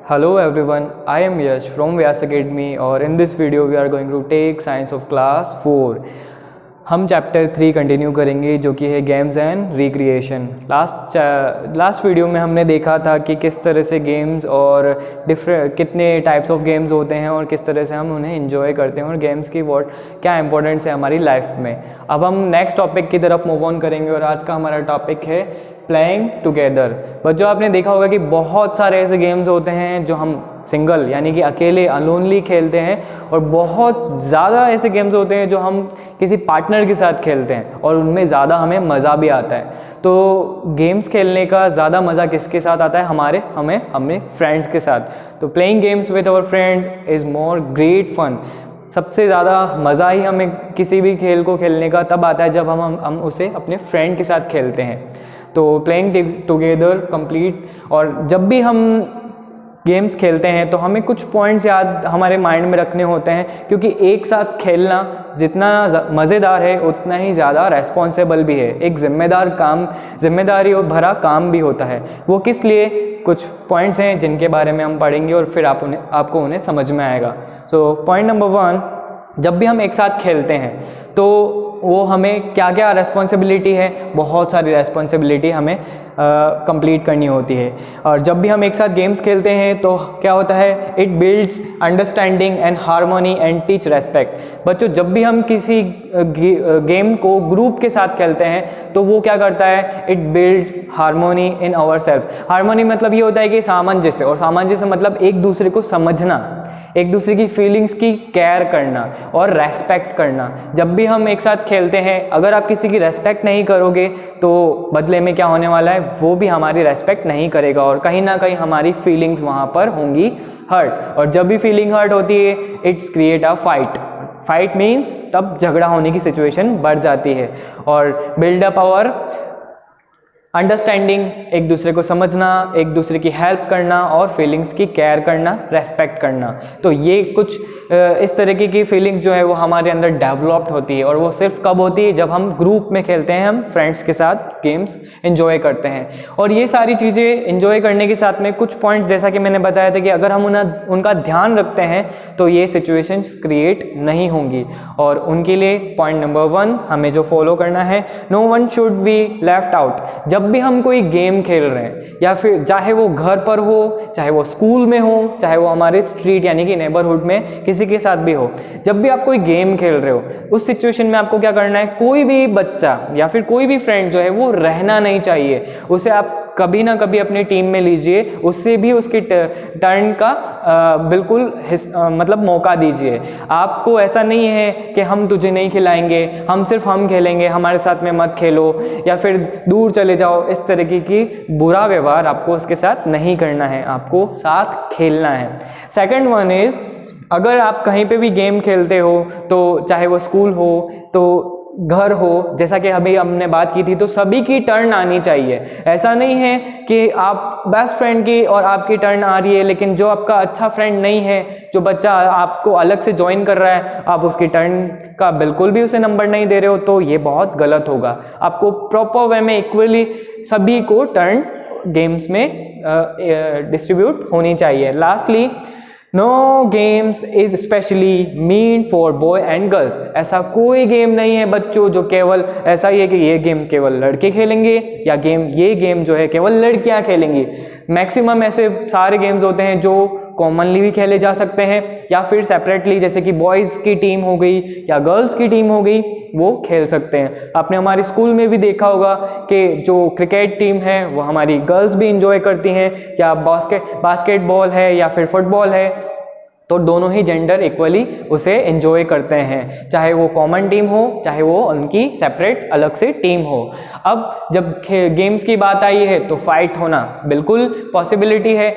Hello everyone, I am Yash from Vyas Academy और in this video we are going to take science of class 4। हम chapter 3 continue करेंगे जो कि है games and recreation. Last video में हमने देखा था कि किस तरह से गेम्स और कितने टाइप्स ऑफ गेम्स होते हैं और किस तरह से हम उन्हें एंजॉय करते हैं और गेम्स की क्या इंपॉर्टेंस है हमारी लाइफ में। अब हम नेक्स्ट टॉपिक की तरफ मूव ऑन करेंगे और आज का हमारा टॉपिक है प्लेइंग टुगेदर। बच्चों आपने देखा होगा कि बहुत सारे ऐसे गेम्स होते हैं जो हम सिंगल यानी कि अकेले अलोनली खेलते हैं और बहुत ज़्यादा ऐसे गेम्स होते हैं जो हम किसी पार्टनर के साथ खेलते हैं और उनमें ज़्यादा हमें मज़ा भी आता है। तो गेम्स खेलने का ज़्यादा मज़ा किसके साथ आता है? हमें अपने फ्रेंड्स के साथ। तो playing games with our friends is more great fun. सबसे ज़्यादा मज़ा ही हमें किसी भी खेल को खेलने का तब आता है जब हम उसे अपने फ्रेंड के साथ खेलते हैं। तो प्लेइंग टुगेदर कंप्लीट, और जब भी हम गेम्स खेलते हैं तो हमें कुछ पॉइंट्स याद हमारे माइंड में रखने होते हैं, क्योंकि एक साथ खेलना जितना मज़ेदार है उतना ही ज़्यादा रेस्पॉन्सिबल भी है। एक जिम्मेदारी और भरा काम भी होता है। वो किस लिए? कुछ पॉइंट्स हैं जिनके बारे में हम पढ़ेंगे और फिर आपको उन्हें समझ में आएगा। सो पॉइंट नंबर 1, जब भी हम एक साथ खेलते हैं तो वो हमें क्या क्या रेस्पॉन्सिबिलिटी है, बहुत सारी रेस्पॉन्सिबिलिटी हमें कंप्लीट करनी होती है। और जब भी हम एक साथ गेम्स खेलते हैं तो क्या होता है? It builds understanding and harmony and teach respect. बच्चों जब भी हम किसी गेम को ग्रुप के साथ खेलते हैं तो वो क्या करता है? It build harmony in our self. Harmony मतलब ये होता है कि सामंजस्य, और सामंजस्य मतलब एक दूसरे को समझना, एक दूसरे की फीलिंग्स की केयर करना और रेस्पेक्ट करना। जब भी हम एक साथ खेलते हैं, अगर आप किसी की रेस्पेक्ट नहीं करोगे तो बदले में क्या होने वाला है? वो भी हमारी रेस्पेक्ट नहीं करेगा और कहीं ना कहीं हमारी फीलिंग्स वहाँ पर होंगी हर्ट। और जब भी फीलिंग हर्ट होती है it's create a fight means तब झगड़ा होने की सिचुएशन बढ़ जाती है। और बिल्डअप आवर अंडरस्टैंडिंग, एक दूसरे को समझना, एक दूसरे की हेल्प करना और फीलिंग्स की केयर करना, रेस्पेक्ट करना। तो ये कुछ इस तरीके की फीलिंग्स जो है वो हमारे अंदर डेवलप्ड होती है। और वो सिर्फ कब होती है? जब हम ग्रुप में खेलते हैं, हम फ्रेंड्स के साथ गेम्स एंजॉय करते हैं। और ये सारी चीज़ें एंजॉय करने के साथ में कुछ पॉइंट्स जैसा कि मैंने बताया था कि अगर हम उनका ध्यान रखते हैं तो ये सिचुएशंस क्रिएट नहीं होंगी। और उनके लिए पॉइंट नंबर 1 हमें जो फॉलो करना है, no one should be left out. जब भी हम कोई गेम खेल रहे हैं या फिर चाहे वो घर पर हो, चाहे वो स्कूल में हो, चाहे वो हमारे स्ट्रीट यानी कि नेबरहुड में किसी के साथ भी हो, जब भी आप कोई गेम खेल रहे हो उस सिचुएशन में आपको क्या करना है? कोई भी बच्चा या फिर कोई भी फ्रेंड जो है वो रहना नहीं चाहिए। उसे आप कभी ना कभी अपनी टीम में लीजिए, उससे भी उसकी टर्न का बिल्कुल मतलब मौका दीजिए। आपको ऐसा नहीं है कि हम तुझे नहीं खिलाएंगे, हम खेलेंगे, हमारे साथ में मत खेलो या फिर दूर चले जाओ। इस तरीके की बुरा व्यवहार आपको उसके साथ नहीं करना है, आपको साथ खेलना है। सेकंड वन इज, अगर आप कहीं पे भी गेम खेलते हो तो चाहे वो स्कूल हो तो घर हो, जैसा कि अभी हमने बात की थी, तो सभी की टर्न आनी चाहिए। ऐसा नहीं है कि आप बेस्ट फ्रेंड की और आपकी टर्न आ रही है लेकिन जो आपका अच्छा फ्रेंड नहीं है, जो बच्चा आपको अलग से ज्वाइन कर रहा है, आप उसकी टर्न का बिल्कुल भी उसे नंबर नहीं दे रहे हो, तो ये बहुत गलत होगा। आपको प्रॉपर वे में इक्वली सभी को टर्न गेम्स में डिस्ट्रीब्यूट होनी चाहिए। Lastly, know games is specially mean for boy and girls. ऐसा कोई गेम नहीं है बच्चों जो केवल ऐसा ही है कि ये गेम केवल लड़के खेलेंगे या ये गेम जो है केवल लड़कियां खेलेंगी। मैक्सिमम ऐसे सारे गेम्स होते हैं जो कॉमनली भी खेले जा सकते हैं या फिर सेपरेटली, जैसे कि बॉयज़ की टीम हो गई या गर्ल्स की टीम हो गई, वो खेल सकते हैं। आपने हमारे स्कूल में भी देखा होगा कि जो क्रिकेट टीम है वो हमारी गर्ल्स भी इंजॉय करती हैं, या बास्केटबॉल है या फिर फुटबॉल है, तो दोनों ही जेंडर इक्वली उसे एंजॉय करते हैं, चाहे वो कॉमन टीम हो चाहे वो उनकी सेपरेट अलग से टीम हो। अब जब गेम्स की बात आई है तो फाइट होना बिल्कुल पॉसिबिलिटी है।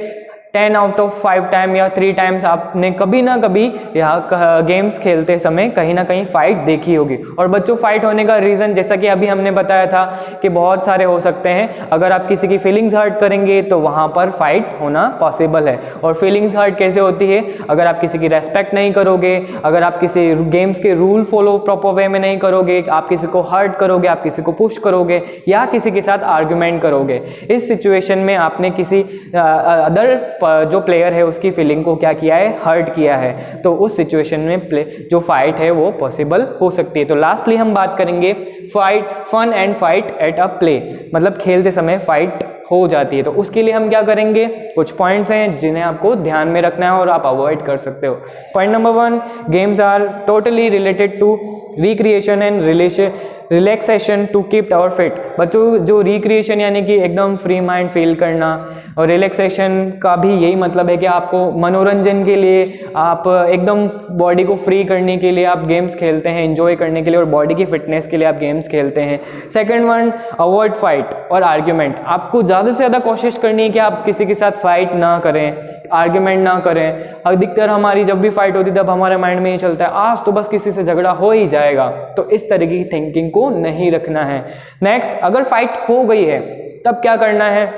10 आउट ऑफ 5 टाइम या 3 टाइम्स आपने कभी ना कभी यहाँ गेम्स खेलते समय कहीं ना कहीं फाइट देखी होगी। और बच्चों फाइट होने का रीज़न जैसा कि अभी हमने बताया था कि बहुत सारे हो सकते हैं। अगर आप किसी की फीलिंग्स हर्ट करेंगे तो वहाँ पर फाइट होना पॉसिबल है। और फीलिंग्स हर्ट कैसे होती है? अगर आप किसी की रेस्पेक्ट नहीं करोगे, अगर आप किसी गेम्स के रूल फॉलो प्रॉपर वे में नहीं करोगे, आप किसी को हर्ट करोगे, आप किसी को पुश करोगे या किसी के साथ आर्ग्यूमेंट करोगे, इस सिचुएशन में आपने किसी अदर जो प्लेयर है उसकी फीलिंग को क्या किया है, हर्ट किया है, तो उस सिचुएशन में जो फाइट है वो पॉसिबल हो सकती है। तो लास्टली हम बात करेंगे fight, fun and fight at a play, मतलब खेलते समय फाइट हो जाती है। तो उसके लिए हम क्या करेंगे, कुछ पॉइंट्स हैं जिन्हें आपको ध्यान में रखना है और आप अवॉइड कर सकते हो। Point number 1, games are totally related to recreation and relaxation to keep our fit. बच्चों, जो रिक्रिएशन यानी कि एकदम फ्री माइंड फील करना, और रिलैक्सेशन का भी यही मतलब है कि आपको मनोरंजन के लिए, आप एकदम बॉडी को फ्री करने के लिए आप गेम्स खेलते हैं, एंजॉय करने के लिए और बॉडी की फिटनेस के लिए आप गेम्स खेलते हैं। सेकंड वन, अवॉइड फाइट और आर्ग्यूमेंट। आपको ज़्यादा से ज़्यादा कोशिश करनी है कि आप किसी के साथ फाइट ना करें, आर्ग्यूमेंट ना करें। अधिकतर हमारी जब भी फाइट होती है तब हमारे माइंड में ये चलता है आज तो बस किसी से झगड़ा हो ही जाएगा, तो इस तरीके की थिंकिंग को नहीं रखना है। नेक्स्ट, अगर फाइट हो गई है तब क्या करना है,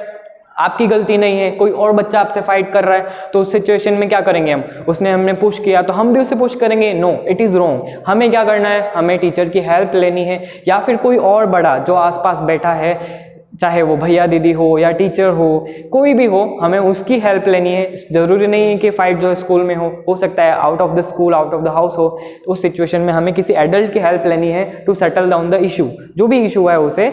आपकी गलती नहीं है, कोई और बच्चा आपसे फाइट कर रहा है, तो उस सिचुएशन में क्या करेंगे हम, हमने पुश किया तो हम भी उसे पुश करेंगे, नो, इट इज़ रॉन्ग। हमें क्या करना है, हमें टीचर की हेल्प लेनी है या फिर कोई और बड़ा जो आसपास बैठा है, चाहे वो भैया दीदी हो या टीचर हो, कोई भी हो, हमें उसकी हेल्प लेनी है। ज़रूरी नहीं है कि फाइट जो स्कूल में हो सकता है out of the school, out of the house हो, तो उस सिचुएशन में हमें किसी एडल्ट की हेल्प लेनी है to settle down the issue, जो भी इशू है उसे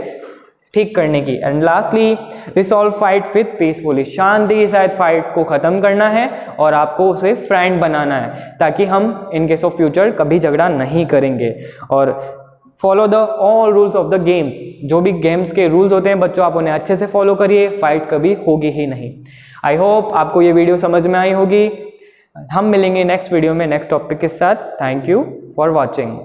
ठीक करने की। And lastly, resolve fight with peacefully. शांति के साथ फाइट को ख़त्म करना है और आपको उसे फ्रेंड बनाना है, ताकि हम इन केस ऑफ फ्यूचर कभी झगड़ा नहीं करेंगे। और follow the all rules of the games. जो भी गेम्स के रूल्स होते हैं बच्चों, आप उन्हें अच्छे से फॉलो करिए, फाइट कभी होगी ही नहीं। आई होप आपको ये वीडियो समझ में आई होगी। हम मिलेंगे नेक्स्ट वीडियो में नेक्स्ट टॉपिक के साथ। Thank you for watching.